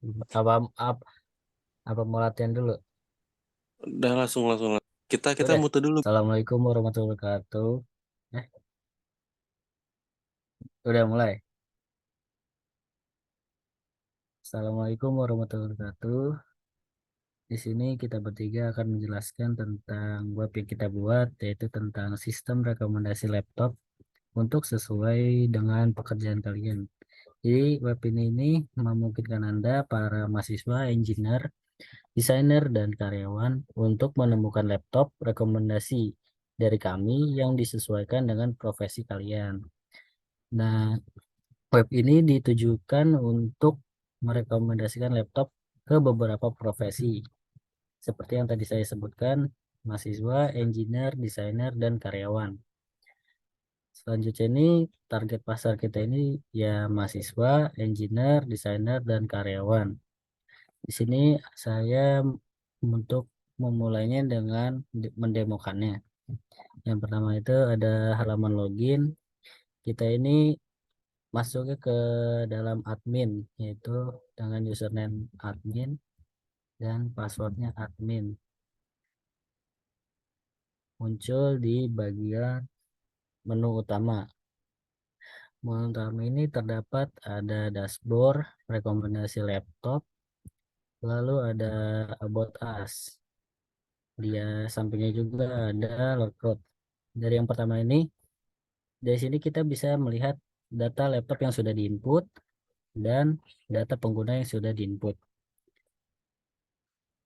Apa apa, apa mau latihan dulu? Udah langsung langsung. Kita Udah. muter dulu. Assalamualaikum warahmatullahi wabarakatuh. Eh, udah mulai. Assalamualaikum warahmatullahi wabarakatuh. Di sini kita bertiga akan menjelaskan tentang web yang kita buat, yaitu tentang sistem rekomendasi laptop untuk sesuai dengan pekerjaan kalian. Jadi web ini memungkinkan Anda para mahasiswa, engineer, desainer, dan karyawan untuk menemukan laptop rekomendasi dari kami yang disesuaikan dengan profesi kalian. Nah, web ini ditujukan untuk merekomendasikan laptop ke beberapa profesi, seperti yang tadi saya sebutkan, mahasiswa, engineer, desainer, dan karyawan. Selanjutnya ini target pasar kita ini ya mahasiswa, engineer, desainer, dan karyawan. Di sini saya untuk memulainya dengan mendemokannya. Yang pertama itu ada halaman login. Kita ini masuknya ke dalam admin, yaitu dengan username admin dan passwordnya admin. Muncul di bagian menu utama. Menu utama ini terdapat ada dashboard, rekomendasi laptop, lalu ada about us. Dia sampingnya juga ada logout. Dari yang pertama ini, dari sini kita bisa melihat data laptop yang sudah diinput dan data pengguna yang sudah diinput.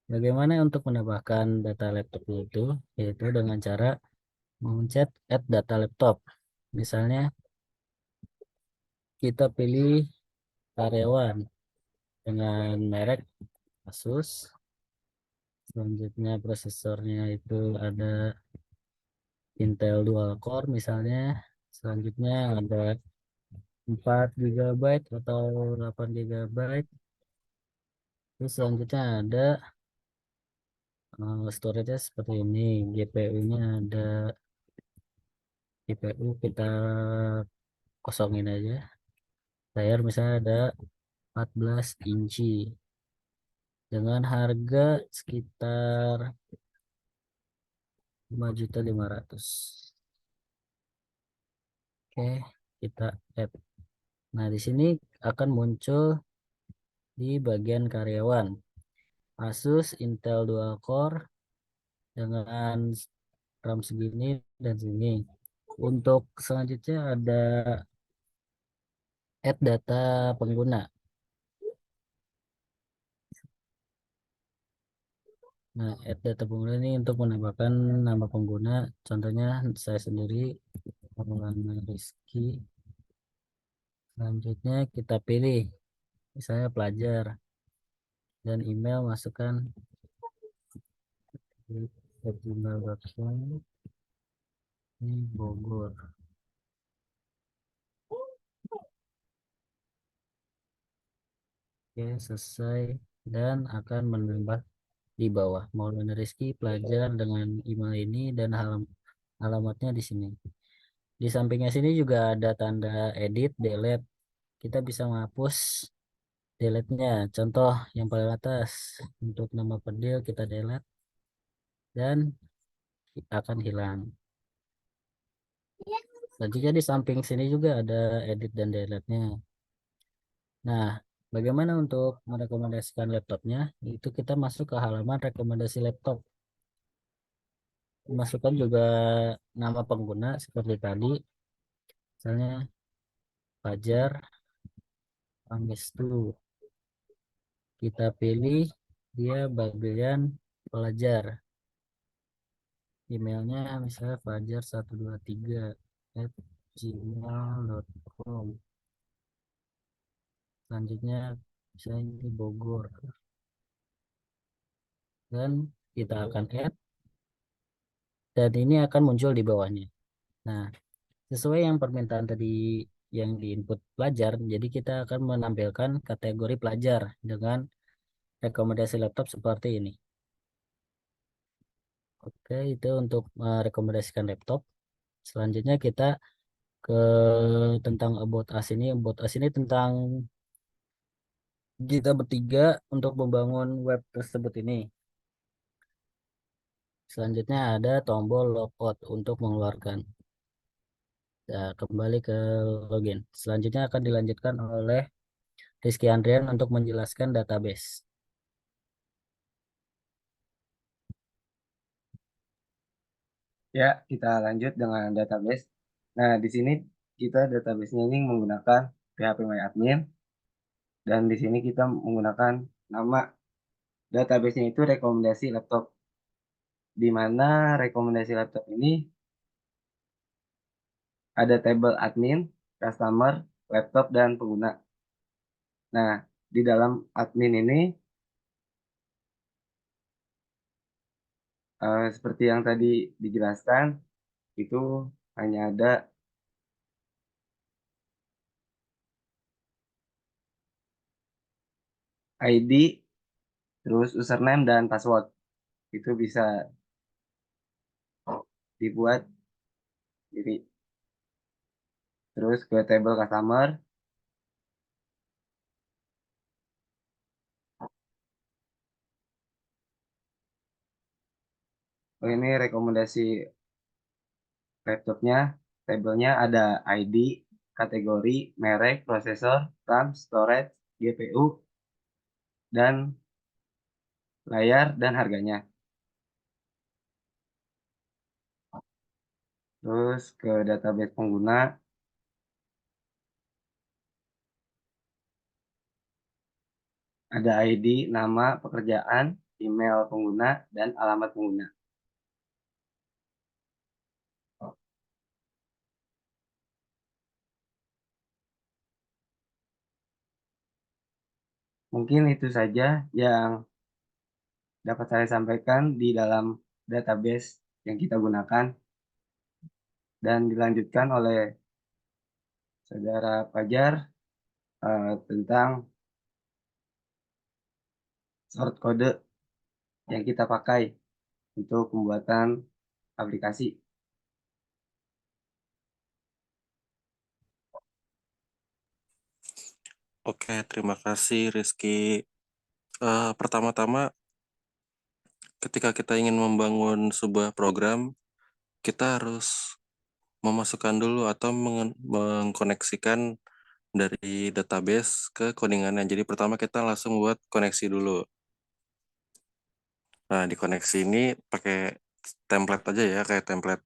Bagaimana untuk menambahkan data laptop itu? Yaitu dengan cara memencet add data laptop. Misalnya kita pilih karyawan dengan merek Asus. Selanjutnya prosesornya itu ada Intel Dual Core misalnya. Selanjutnya ada 4 GB atau 8 GB. Terus selanjutnya ada storage-nya seperti ini. GPU-nya ada, GPU kita kosongin aja. Layar misalnya ada 14 inci dengan harga sekitar 5.500.000. Oke, kita add. Nah, di sini akan muncul di bagian karyawan Asus Intel Dual Core dengan RAM segini dan segini. Untuk selanjutnya ada add data pengguna. Nah, add data pengguna ini untuk menambahkan nama pengguna. Contohnya saya sendiri, Maulana Rizky. Selanjutnya kita pilih, misalnya pelajar, dan email masukkan di gmail.com ini Bogor. Oke, selesai dan akan menambah di bawah Maulana Rizky pelajar dengan email ini dan alamatnya di sini. Di sampingnya sini juga ada tanda edit, delete. Kita bisa menghapus delete-nya. Contoh yang paling atas untuk nama file kita delete dan akan hilang. Selanjutnya di samping sini juga ada edit dan delete-nya. Nah, bagaimana untuk merekomendasikan laptopnya? Itu kita masuk ke halaman rekomendasi laptop. Masukkan juga nama pengguna seperti tadi, misalnya Fajar Pangestu. Kita pilih dia bagian pelajar. Emailnya misalnya fajar123@gmail.com. Selanjutnya misalnya ini Bogor dan kita akan add dan ini akan muncul di bawahnya. Nah, sesuai yang permintaan tadi yang diinput pelajar, jadi kita akan menampilkan kategori pelajar dengan rekomendasi laptop seperti ini. Oke, itu untuk merekomendasikan laptop. Selanjutnya kita ke tentang about us ini. About us ini tentang kita bertiga untuk membangun web tersebut ini. Selanjutnya ada tombol logout untuk mengeluarkan. Ya, kembali ke login. Selanjutnya akan dilanjutkan oleh Rizky Andrian untuk menjelaskan database. Ya, kita lanjut dengan database. Nah, di sini kita database-nya ini menggunakan phpMyAdmin dan di sini kita menggunakan nama database-nya itu rekomendasi laptop. Di mana rekomendasi laptop ini ada tabel admin, customer, laptop, dan pengguna. Nah, di dalam admin ini seperti yang tadi dijelaskan, itu hanya ada ID, terus username dan password. Itu bisa dibuat diri. Terus ke table customer, oh ini rekomendasi laptopnya, tabelnya ada ID, kategori, merek, prosesor, RAM, storage, GPU, dan layar dan harganya. Terus ke database pengguna, ada ID, nama, pekerjaan, email pengguna, dan alamat pengguna. Mungkin itu saja yang dapat saya sampaikan di dalam database yang kita gunakan dan dilanjutkan oleh Saudara Fajar tentang short kode yang kita pakai untuk pembuatan aplikasi. Oke, terima kasih Rizky. Pertama-tama, ketika kita ingin membangun sebuah program, kita harus memasukkan dulu atau mengkoneksikan dari database ke codingannya. Jadi pertama kita langsung buat koneksi dulu. Nah, di koneksi ini pakai template aja ya, kayak template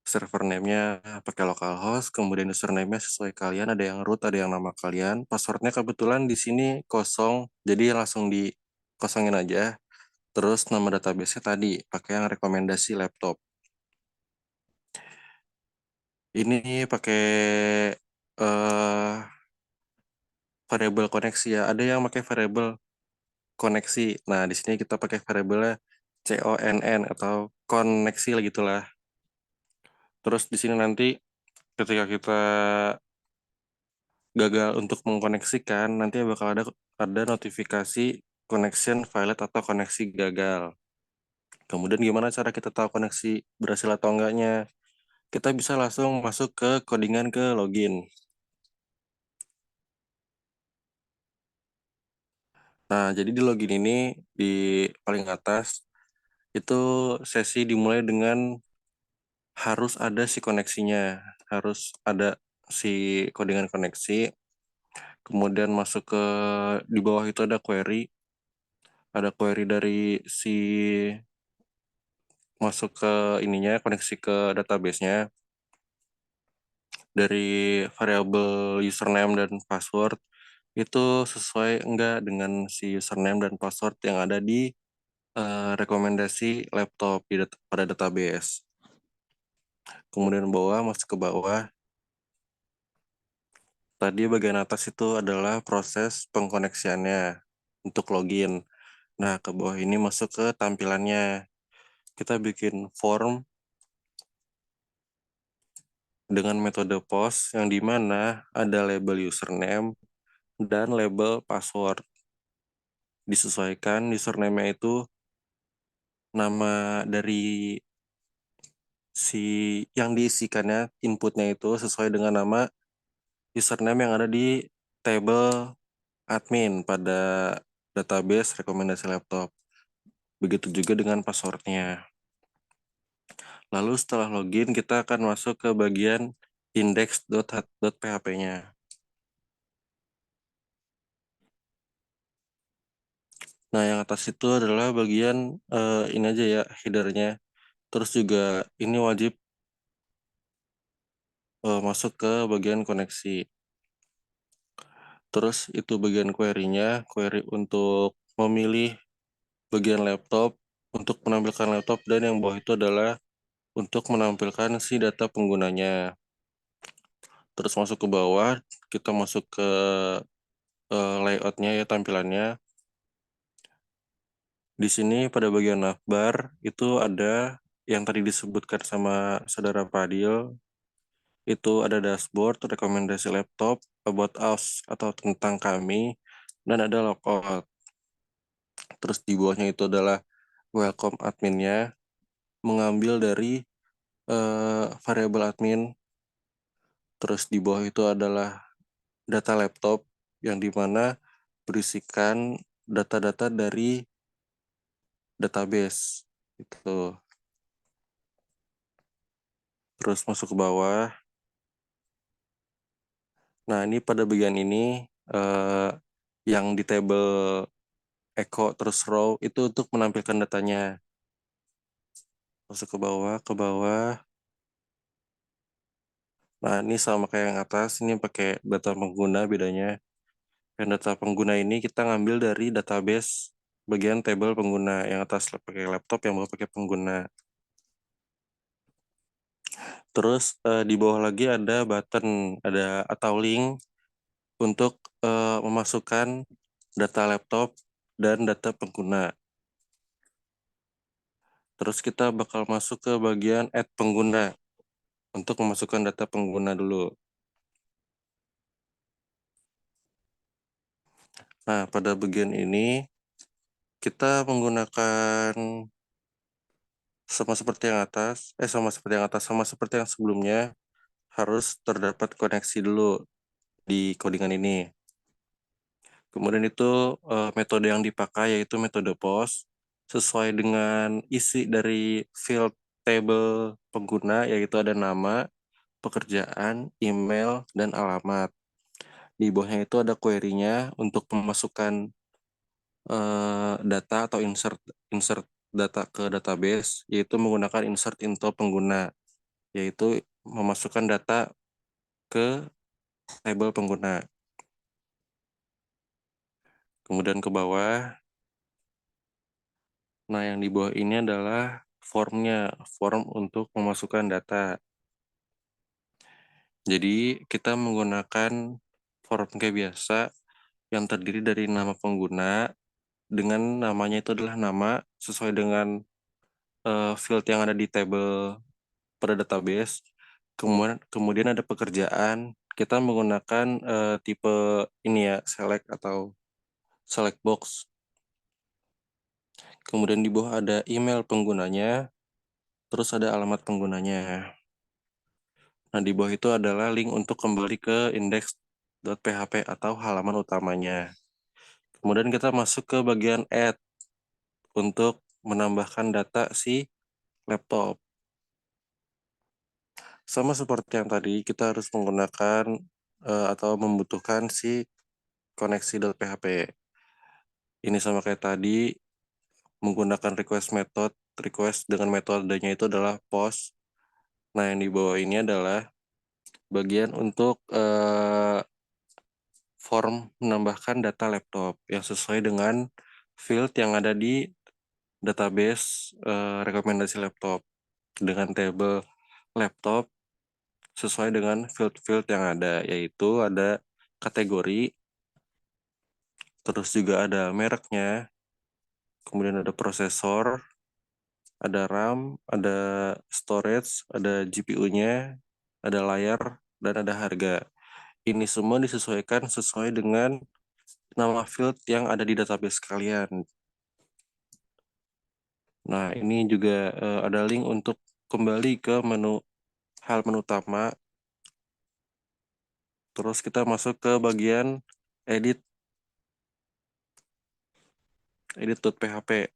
server name-nya pakai localhost, kemudian username-nya sesuai kalian, ada yang root, ada yang nama kalian. Passwordnya kebetulan di sini kosong, jadi langsung dikosongin aja. Terus nama database-nya tadi pakai yang rekomendasi laptop. Ini pakai eh variabel koneksi ya. Ada yang pakai variabel koneksi. Nah, di sini kita pakai variabelnya CONN atau koneksi lah gitulah. Terus di sini nanti ketika kita gagal untuk mengkoneksikan, nanti bakal ada notifikasi connection failed atau koneksi gagal. Kemudian gimana cara kita tahu koneksi berhasil atau enggaknya? Kita bisa langsung masuk ke codingan ke login. Nah, jadi di login ini di paling atas itu sesi dimulai dengan harus ada si koneksinya, harus ada si codingan koneksi. Kemudian masuk ke di bawah itu ada query dari si masuk ke ininya, koneksi ke database-nya dari variabel username dan password itu sesuai enggak dengan si username dan password yang ada di rekomendasi laptop pada database. Kemudian bawah, masuk ke bawah. Tadi bagian atas itu adalah proses pengkoneksiannya untuk login. Nah, ke bawah ini masuk ke tampilannya. Kita bikin form dengan metode post yang dimana ada label username dan label password. Disesuaikan username-nya itu nama dari si yang diisikannya, inputnya itu sesuai dengan nama username yang ada di table admin pada database rekomendasi laptop. Begitu juga dengan passwordnya. Lalu setelah login, kita akan masuk ke bagian index.php-nya. Nah, yang atas itu adalah bagian ini aja ya, headernya. Terus juga ini wajib masuk ke bagian koneksi. Terus itu bagian query-nya, query untuk memilih bagian laptop, untuk menampilkan laptop, dan yang bawah itu adalah untuk menampilkan si data penggunanya. Terus masuk ke bawah, kita masuk ke layout-nya ya, tampilannya. Di sini pada bagian navbar itu ada yang tadi disebutkan sama saudara Fadil, itu ada dashboard, rekomendasi laptop, about us atau tentang kami, dan ada logout. Terus di bawahnya itu adalah welcome adminnya, mengambil dari variabel admin. Terus di bawah itu adalah data laptop yang dimana berisikan data-data dari database itu. Terus masuk ke bawah. Nah, ini pada bagian ini yang di table echo terus row itu untuk menampilkan datanya. Masuk ke bawah, ke bawah. Nah, ini sama kayak yang atas, ini pakai data pengguna bedanya. Yang data pengguna ini kita ngambil dari database bagian table pengguna. Yang atas pakai laptop, yang bawah pakai pengguna. Terus di bawah lagi ada button, ada atau link untuk memasukkan data laptop dan data pengguna. Terus kita bakal masuk ke bagian add pengguna untuk memasukkan data pengguna dulu. Nah, pada bagian ini kita menggunakan sama seperti yang atas, sama seperti yang sebelumnya, harus terdapat koneksi dulu di codingan ini. Kemudian itu metode yang dipakai yaitu metode post sesuai dengan isi dari field table pengguna, yaitu ada nama, pekerjaan, email, dan alamat. Di bawahnya itu ada query-nya untuk memasukkan data atau insert insert data ke database, yaitu menggunakan insert into pengguna, yaitu memasukkan data ke table pengguna. Kemudian ke bawah. Nah, yang di bawah ini adalah formnya, form untuk memasukkan data. Jadi, kita menggunakan form kayak biasa yang terdiri dari nama pengguna, dengan namanya itu adalah nama sesuai dengan field yang ada di table pada database. Kemudian ada pekerjaan. Kita menggunakan tipe ini ya, select atau select box. Kemudian di bawah ada email penggunanya, terus ada alamat penggunanya. Nah, di bawah itu adalah link untuk kembali ke index.php atau halaman utamanya. Kemudian kita masuk ke bagian add untuk menambahkan data si laptop. Sama seperti yang tadi, kita harus menggunakan atau membutuhkan si koneksi.php. Ini sama kayak tadi, menggunakan request dengan metodenya itu adalah post. Nah, yang di bawah ini adalah bagian untuk form menambahkan data laptop yang sesuai dengan field yang ada di database rekomendasi laptop dengan table laptop sesuai dengan field-field yang ada, yaitu ada kategori, terus juga ada mereknya, kemudian ada prosesor, ada RAM, ada storage, ada GPU-nya, ada layar, dan ada harga. Ini semua disesuaikan sesuai dengan nama field yang ada di database kalian. Nah, ini juga ada link untuk kembali ke menu utama. Terus kita masuk ke bagian edit edit.php.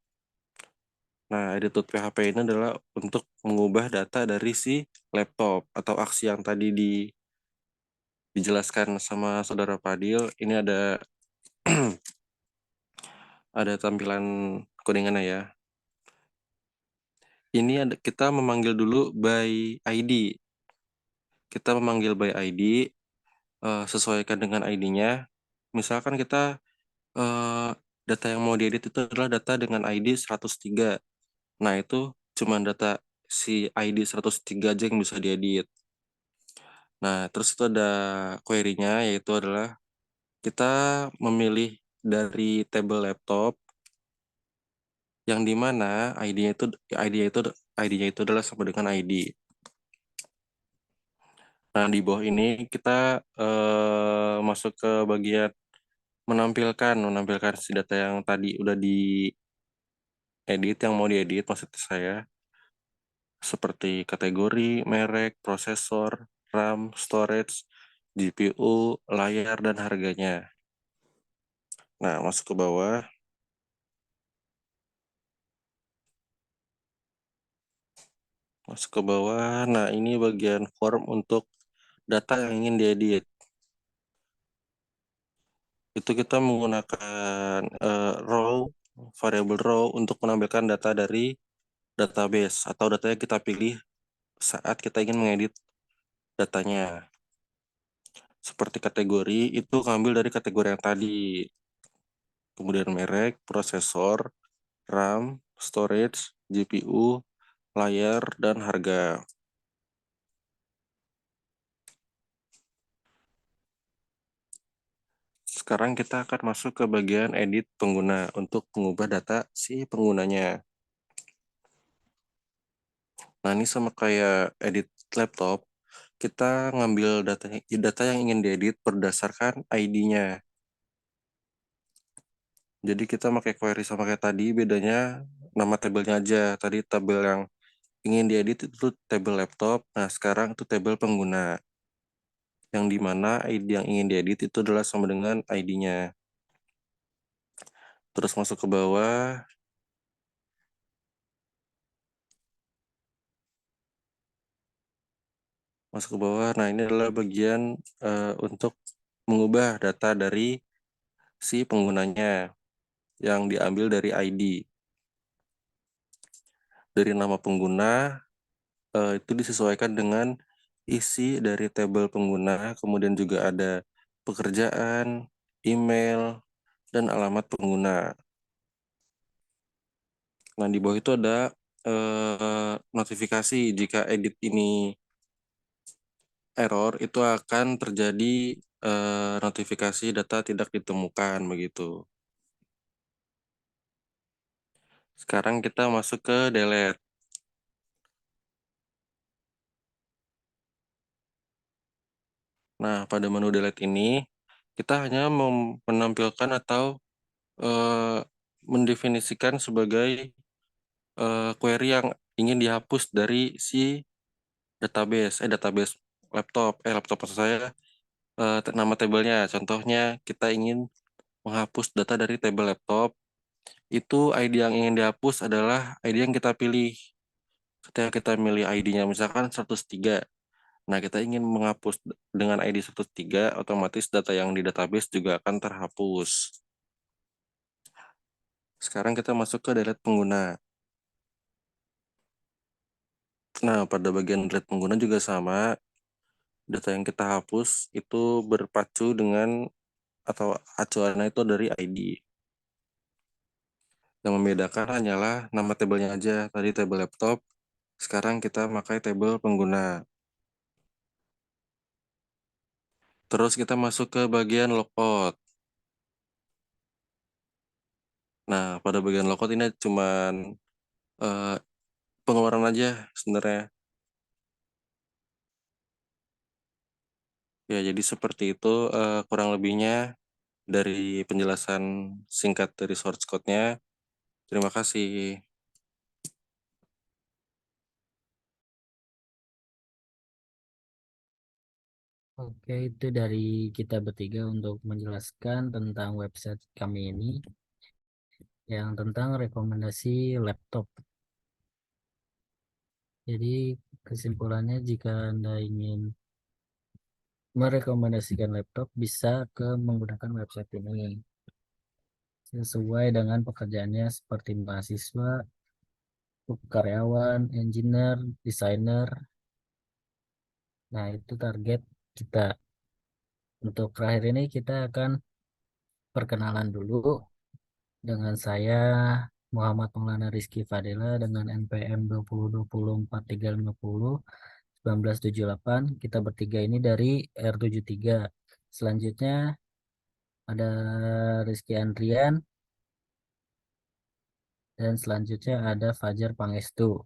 Nah, edit.php ini adalah untuk mengubah data dari si laptop atau aksi yang tadi dijelaskan sama saudara Fadil. Ini ada tampilan codingannya ya. Ini kita memanggil dulu by ID. Kita memanggil by ID, sesuaikan dengan ID-nya. Misalkan kita data yang mau diedit itu adalah data dengan ID 103. Nah, itu cuma data si ID 103 aja yang bisa diedit. Nah, terus itu ada query-nya, yaitu adalah kita memilih dari table laptop yang dimana ID-nya itu adalah sama dengan ID. Nah, di bawah ini kita masuk ke bagian menampilkan si data yang tadi udah diedit, yang mau diedit maksud saya, seperti kategori, merek, prosesor, RAM, storage, GPU, layar, dan harganya. Nah, masuk ke bawah. Masuk ke bawah. Nah, ini bagian form untuk data yang ingin diedit. Itu kita menggunakan variable row untuk menampilkan data dari database atau data yang kita pilih saat kita ingin mengedit datanya. Seperti kategori, itu ngambil dari kategori yang tadi. Kemudian merek, prosesor, RAM, storage, GPU, layar, dan harga. Sekarang kita akan masuk ke bagian edit pengguna untuk mengubah data si penggunanya. Nah, ini sama kayak edit laptop, kita ngambil data yang ingin diedit berdasarkan ID-nya. Jadi kita pakai query sama kayak tadi, bedanya nama tabelnya aja. Tadi tabel yang ingin diedit itu tabel laptop, nah sekarang itu tabel pengguna. Yang dimana ID yang ingin diedit itu adalah sama dengan ID-nya. Terus masuk ke bawah, Nah, ini adalah bagian untuk mengubah data dari si penggunanya yang diambil dari ID. Dari nama pengguna itu disesuaikan dengan isi dari tabel pengguna, kemudian juga ada pekerjaan, email, dan alamat pengguna. Nah, di bawah itu ada notifikasi jika edit ini error, itu akan terjadi notifikasi data tidak ditemukan begitu. Sekarang kita masuk ke delete. Nah, pada menu delete ini kita hanya menampilkan atau mendefinisikan sebagai query yang ingin dihapus dari si database laptop maksud saya, nama tabelnya. Contohnya kita ingin menghapus data dari tabel laptop, itu ID yang ingin dihapus adalah ID yang kita pilih. Ketika kita milih ID-nya misalkan 103, nah kita ingin menghapus dengan ID 103, otomatis data yang di database juga akan terhapus. Sekarang kita masuk ke delete pengguna. Nah, pada bagian delete pengguna juga sama. Data yang kita hapus itu berpacu dengan atau acuannya itu dari ID. Yang membedakan hanyalah nama tabelnya aja. Tadi tabel laptop, sekarang kita pakai tabel pengguna. Terus kita masuk ke bagian logout. Nah, pada bagian logout ini cuman pengeluaran aja sebenarnya. Ya, jadi seperti itu kurang lebihnya dari penjelasan singkat dari source code-nya. Terima kasih. Oke, itu dari kita bertiga untuk menjelaskan tentang website kami ini. yang tentang rekomendasi laptop. Jadi kesimpulannya jika Anda ingin merekomendasikan laptop bisa ke menggunakan website ini sesuai dengan pekerjaannya seperti mahasiswa, karyawan, engineer, desainer. Nah, itu target kita. Untuk terakhir ini kita akan perkenalan dulu dengan saya Muhammad Maulana Rizky Fadela dengan NPM 20204350 1978. Kita bertiga ini dari R73. Selanjutnya ada Rizky Andrian dan selanjutnya ada Fajar Pangestu.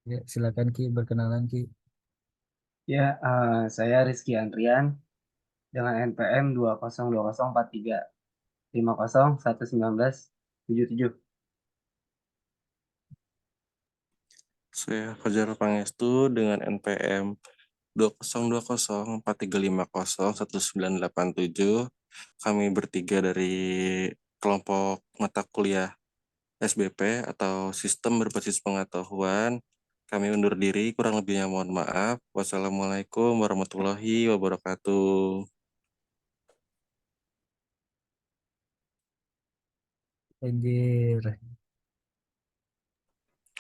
Ya, silakan Ki berkenalan Ki. Ya, saya Rizky Andrian dengan NPM 2020435011977. Saya Fajar Pangestu dengan NPM 202043501987. Kami bertiga dari kelompok mata kuliah SBP atau Sistem Berbasis Pengetahuan. Kami undur diri, kurang lebihnya mohon maaf. Wassalamualaikum warahmatullahi wabarakatuh. Anjir.